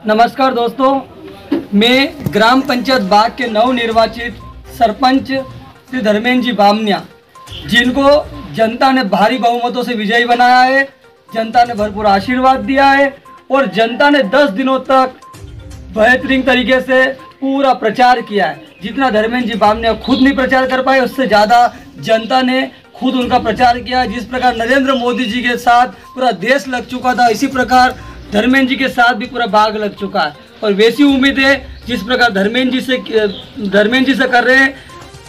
नमस्कार दोस्तों, मैं ग्राम पंचायत बाग के नवनिर्वाचित सरपंच श्री धर्मेंद्र जी बामनिया, जिनको जनता ने भारी बहुमतों से विजयी बनाया है, जनता ने भरपूर आशीर्वाद दिया है और जनता ने 10 दिनों तक बेहतरीन तरीके से पूरा प्रचार किया है। जितना धर्मेंद्र जी बामनिया खुद नहीं प्रचार कर पाए, उससे ज़्यादा जनता ने खुद उनका प्रचार किया। जिस प्रकार नरेंद्र मोदी जी के साथ पूरा देश लग चुका था, इसी प्रकार धर्मेंद्र जी के साथ भी पूरा बाग लग चुका है। और वैसी उम्मीद है जिस प्रकार धर्मेंद्र जी से कर रहे हैं,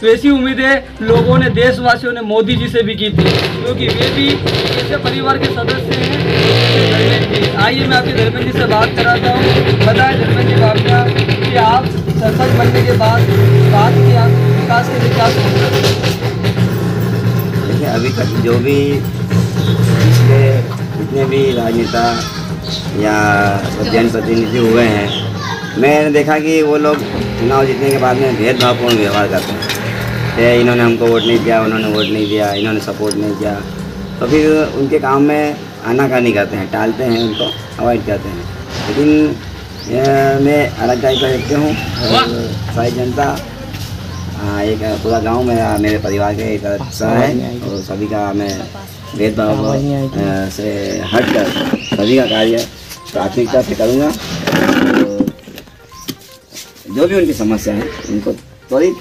वैसी उम्मीदें लोगों ने, देशवासियों ने मोदी जी से भी की थी, क्योंकि वे भी ऐसे परिवार के सदस्य हैं जैसे धर्मेंद्र जी। आइए मैं आपके धर्मेंद्र जी से बात कराता हूँ। बताएं धर्मेंद्र जी बामनिया कि आप सरपंच बनने के बाद बात की आप विकास के लिए क्या सोच रहे हैं? देखिए, अभी तक जो भी पिछले जितने भी राजनेता या जनप्रतिनिधि हुए हैं, मैंने देखा कि वो लोग चुनाव जीतने के बाद में भेदभावपूर्ण व्यवहार करते हैं। इन्होंने हमको वोट नहीं दिया, उन्होंने वोट नहीं दिया, इन्होंने सपोर्ट नहीं किया, तो फिर उनके काम में आनाकानी करते हैं, टालते हैं, उनको अवॉइड करते हैं। लेकिन मैं अलग टाइप का व्यक्ति हूँ। सारी जनता, एक पूरा गांव मेरे परिवार के एक हिस्सा है और सभी का मैं भेदभाव से हटकर सभी का कार्य प्राथमिकता से करूँगा। जो भी उनकी समस्या है उनको त्वरित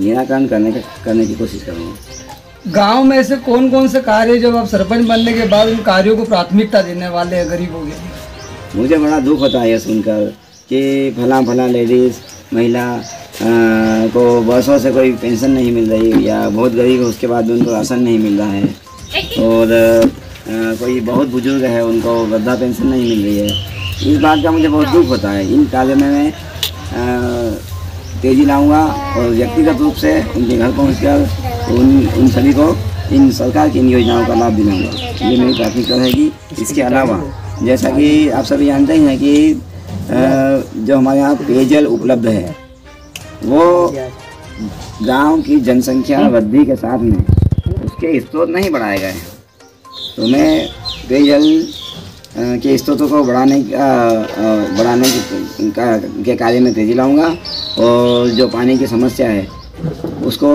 निराकरण करने की कोशिश करूँगा। गांव में ऐसे कौन कौन से कार्य जब आप सरपंच बनने के बाद उन कार्यों को प्राथमिकता देने वाले हैं गरीबों के? मुझे बड़ा दुख होता है ये सुनकर कि फला लेडीज़ महिला को वर्षों से कोई पेंशन नहीं मिल रही, या बहुत गरीब है उसके बाद भी उनको राशन नहीं मिल रहा है, और कोई बहुत बुजुर्ग है उनको वृद्धा पेंशन नहीं मिल रही है। इस बात का मुझे बहुत दुख होता है। इन कार्य में मैं तेज़ी लाऊंगा और व्यक्तिगत रूप से उनके घर पहुंचकर उन सभी को इन सरकार की इन योजनाओं का लाभ दिलाऊंगा। ये मेरी प्राथमिकता रहेगी। इसके अलावा जैसा कि आप सभी जानते ही हैं कि जो हमारे यहाँ पेयजल उपलब्ध है, वो गांव की जनसंख्या वृद्धि के साथ में उसके स्रोत नहीं बढ़ाए गए हैं। तो मैं पेयजल के स्रोतों को बढ़ाने के कार्य में तेज़ी लाऊंगा और जो पानी की समस्या है उसको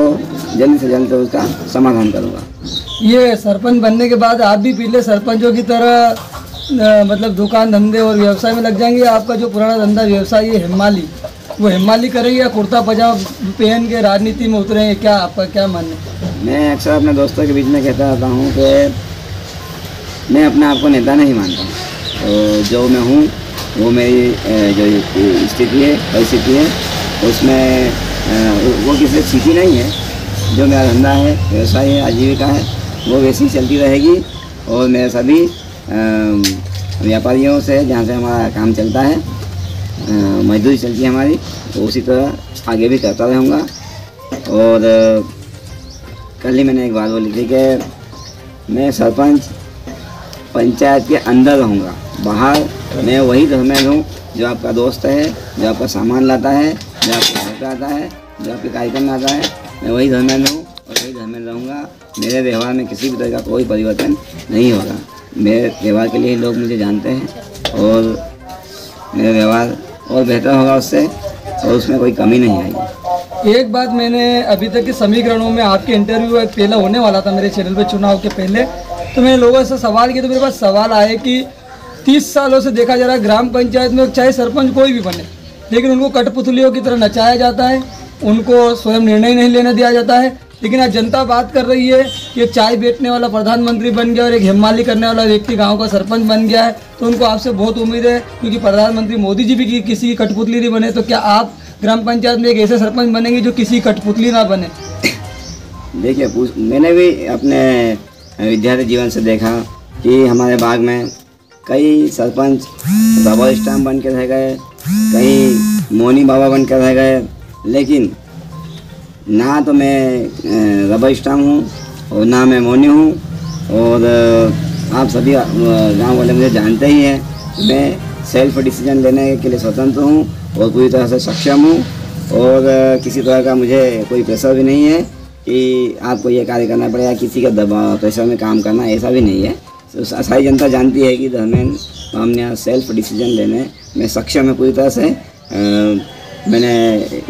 जल्द से जल्द उसका समाधान करूंगा। ये सरपंच बनने के बाद आप भी पहले सरपंचों की तरह मतलब दुकान धंधे और व्यवसाय में लग जाएंगे? आपका जो पुराना धंधा व्यवसाय है हेमाली, वो हेमाली करेंगे या कुर्ता पजामा पहन के राजनीति में उतरेंगे? क्या आपका क्या मानना है? मैं अक्सर अपने दोस्तों के बीच में कहता रहता हूँ कि मैं अपने आप को नेता नहीं मानता। तो जो मैं हूँ वो मेरी जो स्थिति है, परिस्थिति है, उसमें वो किसी से सीखी नहीं है। जो मेरा धंधा है, व्यवसाय है, आजीविका है, वो वैसी चलती रहेगी। और मेरे सभी व्यापारियों से, जहाँ से हमारा काम चलता है, मजदूरी चलती है हमारी, तो उसी तरह आगे भी करता रहूँगा। और कल ही मैंने एक बात बोली थी कि मैं सरपंच पंचायत के अंदर रहूँगा, बाहर मैं वही धर्मेंद्र हूँ जो आपका दोस्त है, जो आपका सामान लाता है, जो आपके घर पर आता है, जो आपके कार्यक्रम में आता है। मैं वही धर्मेंद्र हूँ और वही धर्मेंद्र रहूँगा। मेरे व्यवहार में किसी भी तरह का कोई परिवर्तन नहीं होगा। मेरे व्यवहार के लिए लोग मुझे जानते हैं और मेरा व्यवहार और बेहतर होगा उससे, और उसमें कोई कमी नहीं आएगी। एक बात, मैंने अभी तक के समीकरणों में आपके इंटरव्यू पहले होने वाला था मेरे चैनल पे चुनाव के पहले, तो मैंने लोगों से सवाल किया, तो मेरे पास सवाल आए कि 30 सालों से देखा जा रहा है ग्राम पंचायत में चाहे सरपंच कोई भी बने, लेकिन उनको कठपुतलियों की तरह नचाया जाता है, उनको स्वयं निर्णय नहीं लेने दिया जाता है। लेकिन आज जनता बात कर रही है कि एक चाय बेचने वाला प्रधानमंत्री बन गया और एक हेमाली करने वाला व्यक्ति गांव का सरपंच बन गया है। तो उनको आपसे बहुत उम्मीद है, क्योंकि प्रधानमंत्री मोदी जी भी किसी की कठपुतली नहीं बने। तो क्या आप ग्राम पंचायत में एक ऐसे सरपंच बनेंगे जो किसी कठपुतली ना बने? देखिए, मैंने भी अपने विद्यार्थी जीवन से देखा कि हमारे बाग में कई सरपंच रबर स्टाम्प बन के रह गए, कई मौनी बाबा बन कर रह गए। लेकिन ना तो मैं रबर स्टाम्प हूँ और ना मैं मौनी हूँ। और आप सभी गांव वाले मुझे जानते ही हैं, मैं सेल्फ डिसीजन लेने के लिए स्वतंत्र हूँ और पूरी तरह से सक्षम हूँ। और किसी तरह का मुझे कोई प्रेशर भी नहीं है कि आपको ये कार्य करना पड़ेगा, किसी का दबाव प्रेशर में काम करना, ऐसा भी नहीं है। तो सारी जनता जानती है कि धर्मेंद्र बामनिया सेल्फ डिसीजन लेने मैं सक्षम है पूरी तरह से। मैंने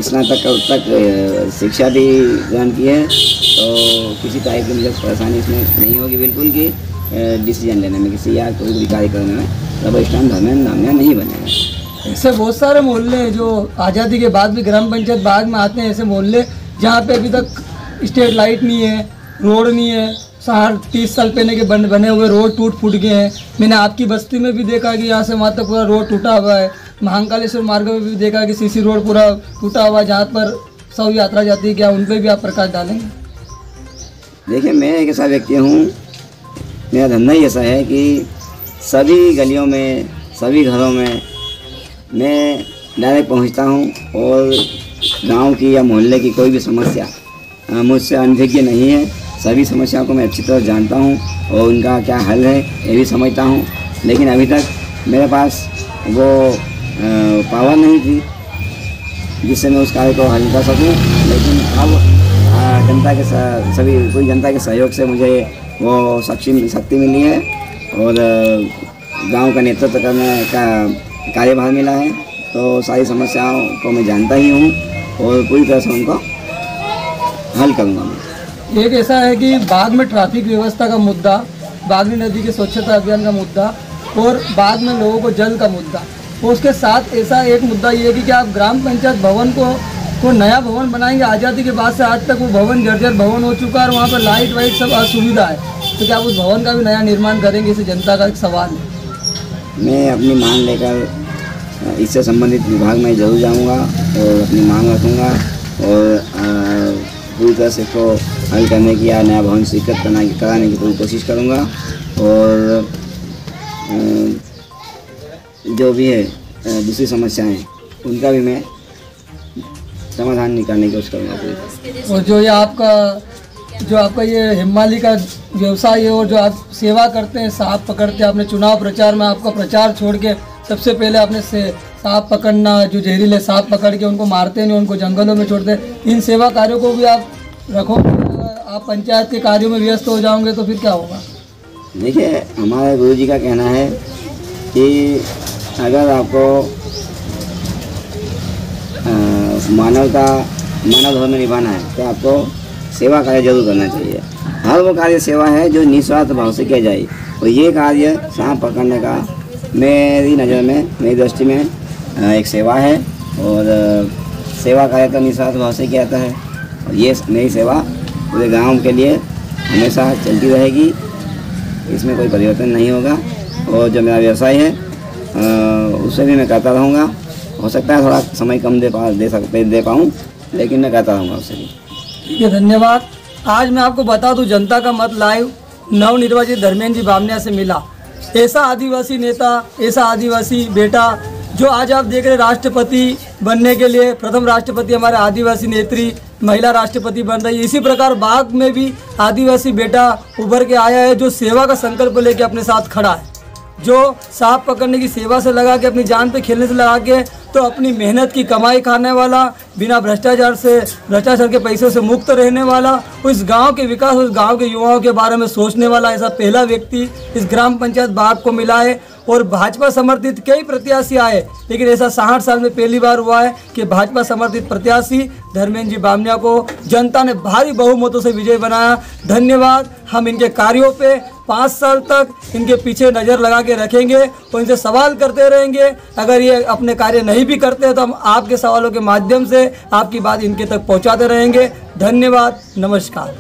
स्नातक तक शिक्षा भी ग्रहण की है, तो किसी टाइप की मुझे परेशानी इसमें नहीं होगी बिल्कुल कि डिसीजन लेने में किसी या कोई भी कार्य करने में रबर स्टैम्प धर्मेंद्र बामनिया नहीं बनेगा। ऐसे बहुत सारे मोहल्ले हैं जो आज़ादी के बाद भी ग्राम पंचायत बाग में आते हैं, ऐसे मोहल्ले जहाँ पे अभी तक स्ट्रीट लाइट नहीं है, रोड नहीं है, 30 साल पहले के बने हुए रोड टूट फूट गए हैं। मैंने आपकी बस्ती में भी देखा कि यहाँ से वहाँ तक पूरा रोड टूटा हुआ है। महाकालेश्वर मार्ग में भी देखा कि सीसी रोड पूरा टूटा हुआ है, जहाँ पर सब यात्रा जाती है। क्या उन पर भी आप प्रकाश डालेंगे? देखिए, मैं एक ऐसा व्यक्ति हूँ, मेरा धंधा ही ऐसा है कि सभी गलियों में, सभी घरों में मैं डायरेक्ट पहुँचता हूँ और गांव की या मोहल्ले की कोई भी समस्या मुझसे अनभिज्ञ नहीं है। सभी समस्याओं को मैं अच्छी तरह जानता हूँ और उनका क्या हल है ये भी समझता हूँ। लेकिन अभी तक मेरे पास वो पावर नहीं थी जिससे मैं उस कार्य को हल कर सकूँ। लेकिन अब जनता के पूरी जनता के सहयोग से मुझे वो शक्ति मिली है और गांव का नेतृत्व करने का कार्यभार मिला है। तो सारी समस्याओं को मैं जानता ही हूँ और पूरी तरह से उनको हल करूँगा मैं। एक ऐसा है कि बाग में ट्रैफिक व्यवस्था का मुद्दा, बागनी नदी के स्वच्छता अभियान का मुद्दा और बाग में लोगों को जल का मुद्दा, और उसके साथ ऐसा एक मुद्दा ये है कि क्या आप ग्राम पंचायत भवन को नया भवन बनाएंगे? आज़ादी के बाद से आज तक वो भवन जर्जर भवन हो चुका है और वहाँ पर लाइट वाइट सब असुविधा है, तो क्या आप उस भवन का भी नया निर्माण करेंगे? इसे जनता का एक सवाल है। मैं अपनी मांग लेकर इससे संबंधित विभाग में जरूर जाऊंगा और अपनी मांग रखूंगा और पूरी तरह से इसको हल करने की या नया भवन स्वीकृत कराने की पूरी कोशिश करूंगा। और जो भी है दूसरी समस्याएं उनका भी मैं समाधान निकालने की कोशिश करूँगा। और जो आपका ये हिमालय का व्यवसाय है और जो आप सेवा करते हैं, सांप पकड़ते हैं, आपने चुनाव प्रचार में आपका प्रचार छोड़ के सबसे पहले आपने सांप पकड़ना, जो जहरीले सांप पकड़ के उनको मारते नहीं, उनको जंगलों में छोड़ते हैं, इन सेवा कार्यों को भी आप रखोगे? आप पंचायत के कार्यों में व्यस्त हो जाओगे तो फिर क्या होगा? देखिए, हमारे गुरु जी का कहना है कि अगर आपको मानव धर्म निभाना है तो आपको सेवा कार्य जरूर करना चाहिए। हर वो कार्य सेवा है जो निस्वार्थ भाव से किया जाए, और ये कार्य सांप पकड़ने का मेरी नज़र में, मेरी दृष्टि में एक सेवा है। और सेवा कार्य तो निस्वार्थ भाव से किया जाता है और ये मेरी सेवा पूरे गांव के लिए हमेशा चलती रहेगी, इसमें कोई परिवर्तन नहीं होगा। और जो मेरा व्यवसाय है उससे भी मैं करता रहूँगा। हो सकता है थोड़ा समय कम दे पाऊँ, लेकिन मैं करता रहूँगा उससे भी। ठीक है, धन्यवाद। आज मैं आपको बता दूं, जनता का मत लाइव नवनिर्वाचित धर्मेंद्र जी बामनिया से मिला। ऐसा आदिवासी नेता, ऐसा आदिवासी बेटा जो आज आप देख रहे राष्ट्रपति बनने के लिए, प्रथम राष्ट्रपति हमारे आदिवासी नेत्री, महिला राष्ट्रपति बन रही है। इसी प्रकार बाग में भी आदिवासी बेटा उभर के आया है जो सेवा का संकल्प लेके अपने साथ खड़ा है, जो सांप पकड़ने की सेवा से लगा के, अपनी जान पे खेलने से लगा के, तो अपनी मेहनत की कमाई खाने वाला, बिना भ्रष्टाचार के पैसों से मुक्त रहने वाला, उस गांव के विकास, उस गांव के युवाओं के बारे में सोचने वाला ऐसा पहला व्यक्ति इस ग्राम पंचायत बाग को मिला है। और भाजपा समर्थित कई प्रत्याशी आए, लेकिन ऐसा 60 साल में पहली बार हुआ है कि भाजपा समर्थित प्रत्याशी धर्मेंद्र जी बामनिया को जनता ने भारी बहुमतों से विजय बनाया। धन्यवाद। हम इनके कार्यों पे 5 साल तक इनके पीछे नज़र लगा के रखेंगे और इनसे सवाल करते रहेंगे। अगर ये अपने कार्य नहीं भी करते हैं तो हम आपके सवालों के माध्यम से आपकी बात इनके तक पहुंचाते रहेंगे। धन्यवाद, नमस्कार।